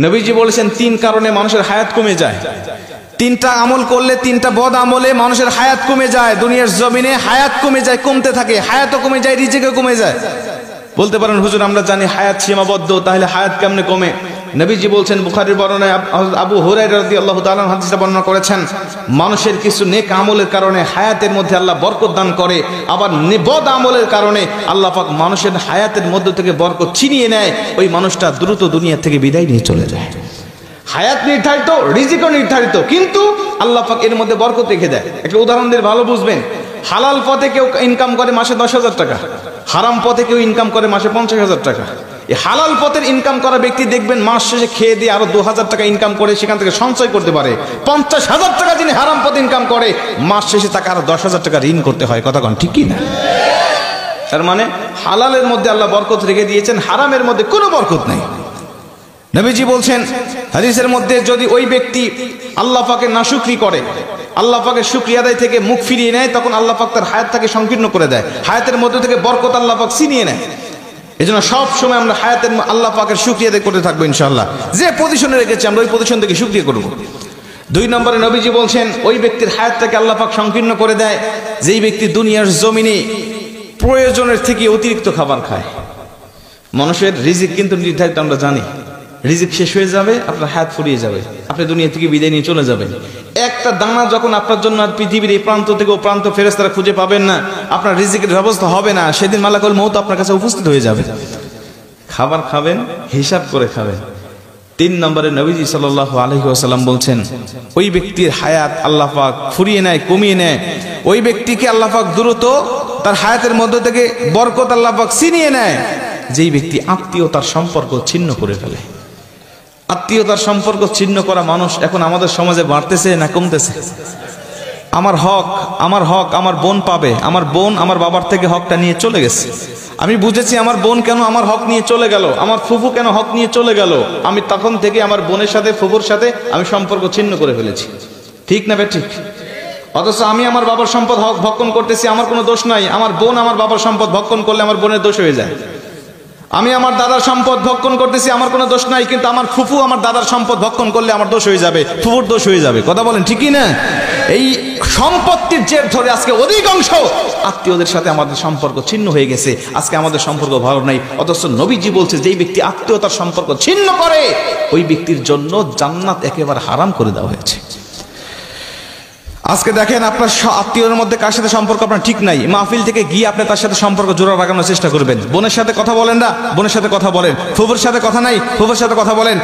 নবীজি বলেছেন তিন কারণে মানুষের হায়াত কমে যায়। তিনটা আমল করলে, তিনটা বদ আমলে মানুষের হায়াত কমে যায়। দুনিয়ার জমিনে হায়াত কমে যায়, কমতে থাকে, হায়াতও কমে যায়, রিজিকও কমে যায়। বলতে পারেন হুজুর আমরা জানি হায়াত সীমাবদ্ধ, তাহলে হায়াত কেমনে কমে? নবীজি বলছেন, বুখারীর বর্ণনায় আবু হুরায়রা রাদিয়াল্লাহু তাআলা হাদিসটা বর্ণনা করেছেন, মানুষের কিছু নেক আমলের কারণে হায়াতের মধ্যে আল্লাহ বরকত দান করে, আবার বদ আমলের কারণে আল্লাহ পাক মানুষের হায়াতের মধ্য থেকে বরকত ছিনিয়ে নেয়, ওই মানুষটা দ্রুত দুনিয়া থেকে বিদায় নিয়ে চলে যায়। হায়াত নির্ধারিত, রিজিকও নির্ধারিত, কিন্তু আল্লাহ পাক এর মধ্যে বরকত রেখে দেয়। একটা উদাহরণ দিয়ে ভালো বুঝবেন। হালাল পথে কেউ ইনকাম করে মাসে 10,000 টাকা, হারাম পথে কেউ ইনকাম করে মাসে 50,000 টাকা। এই হালাল পথের ইনকাম করা ব্যক্তি দেখবেন মাস শেষে খেয়ে দিয়ে আরো 2,000 টাকা ইনকাম করে সেখান থেকে সঞ্চয় করতে পারে। 50,000 টাকা যিনি হারাম পথে ইনকাম করে, মাস শেষে তাকে আরো 10,000 টাকা ঋণ করতে হয়। কথা কন ঠিক কি না? তার মানে হালালের মধ্যে আল্লাহ বরকত রেখে দিয়েছেন, হারামের মধ্যে কোনো বরকত নাই। নবীজি বলছেন হাদিসের মধ্যে, যদি ওই ব্যক্তি আল্লাহ পাকের নাশুকরি করে, আল্লাহ পাকের শুকরিয়া আদায় থেকে মুখ ফিরিয়ে নেয়, তখন আল্লাহ পাক তার হায়াতটাকে সংকীর্ণ করে দেয়, হায়াতের মধ্যে থেকে বরকত আল্লাহ পাক ছিনিয়ে নেয়। এজন্য সব সময় আমরা হায়াতের আল্লাহ পাকের শুকরিয়া আদায় করতে থাকবো ইনশাআল্লাহ। যে পজিশনে রেখেছি আমরা ওই পজিশন থেকে শুকরিয়া করব। 2 নম্বরে নবীজি বলছেন, ওই ব্যক্তির হায়াতটাকে আল্লাহ পাক সংকীর্ণ করে দেয় যেই ব্যক্তি দুনিয়ার জমিনে প্রয়োজনের থেকে অতিরিক্ত খাবার খায়। মানুষের রিজিক কিন্তু নির্ধারিত, আমরা জানি। রিজিক শেষ হয়ে যাবে, আপনার হায়াত ফুরিয়ে যাবে, আপনি দুনিয়া থেকে বিদায় নিয়ে চলে যাবেন। একটা দানা যখন আপনার জন্য আর পৃথিবীর এই প্রান্ত থেকে ও প্রান্ত ফেরেশতারা খুঁজে পাবেন না, আপনার রিজিকের ব্যবস্থা হবে না, সেদিন মালাকুল মউত আপনার কাছে উপস্থিত হয়ে যাবে। খাবার খাবেন, হিসাব করে খাবেন। 3 নম্বরে নবীজি সাল্লাল্লাহু আলাইহি ওয়াসাল্লাম বলছেন, ওই ব্যক্তির হায়াত আল্লাহ পাক ফুরিয়ে নেয়, কমিয়ে নেয়। ওই ব্যক্তিকে আল্লাহ পাক দ্রুত তার হায়াতের মধ্য থেকে বরকত আল্লাহ পাক ছিনিয়ে নেয় যেই ব্যক্তি আত্মীয়তার সম্পর্ক ছিন্ন করে ফেলে। আত্মীয়তার সম্পর্ক ছিন্ন করা মানুষ এখন আমাদের সমাজে বাড়তেছে না কমতেছে? আমার হক আমার বোন পাবে, আমার বোন আমার বাবার থেকে হকটা নিয়ে চলে গেছে। আমি বুঝেছি আমার বোন কেন আমার হক নিয়ে চলে গেল, আমার ফুফু কেন হক নিয়ে চলে গেল। আমি তখন থেকে আমার বোনের সাথে, ফুফুর সাথে আমি সম্পর্ক ছিন্ন করে ফেলেছি। ঠিক না ঠিক? অথচ আমি আমার বাবার সম্পদ হক ভক্ষণ করতেছি, আমার কোনো দোষ নাই। আমার বোন আমার বাবার সম্পদ ভক্ষণ করলে আমার বোনের দোষ হয়ে যায়। আমি আমার দাদার সম্পদ ভক্ষণ করতেছি, আমার কোনো দোষ নাই, কিন্তু আমার ফুফু আমার দাদার সম্পদ ভক্ষণ করলে আমার দোষ হয়ে যাবে, ফুফুর দোষ হয়ে যাবে। কথা বলেন ঠিক কি না? এই সম্পত্তির জের ধরে আজকে অধিকাংশ আত্মীয়দের সাথে আমাদের সম্পর্ক ছিন্ন হয়ে গেছে। আজকে আমাদের সম্পর্ক ভালো নাই, অথচ নবীজি বলছে যেই ব্যক্তি আত্মীয়তার সম্পর্ক ছিন্ন করে, ওই ব্যক্তির জন্য জান্নাত একেবারে হারাম করে দেওয়া হয়েছে। আজকে দেখেন আপনার আত্মীয়র মধ্যে কার সাথে সম্পর্ক আপনার ঠিক নাই, মাহফিল থেকে গিয়ে আপনি তার সাথে সম্পর্ক জোড়া লাগানোর চেষ্টা করবেন। বোনের সাথে কথা বলেন না, বোনের সাথে কথা বলেন। ফুফুর সাথে কথা নাই, ফুফুর সাথে কথা বলেন।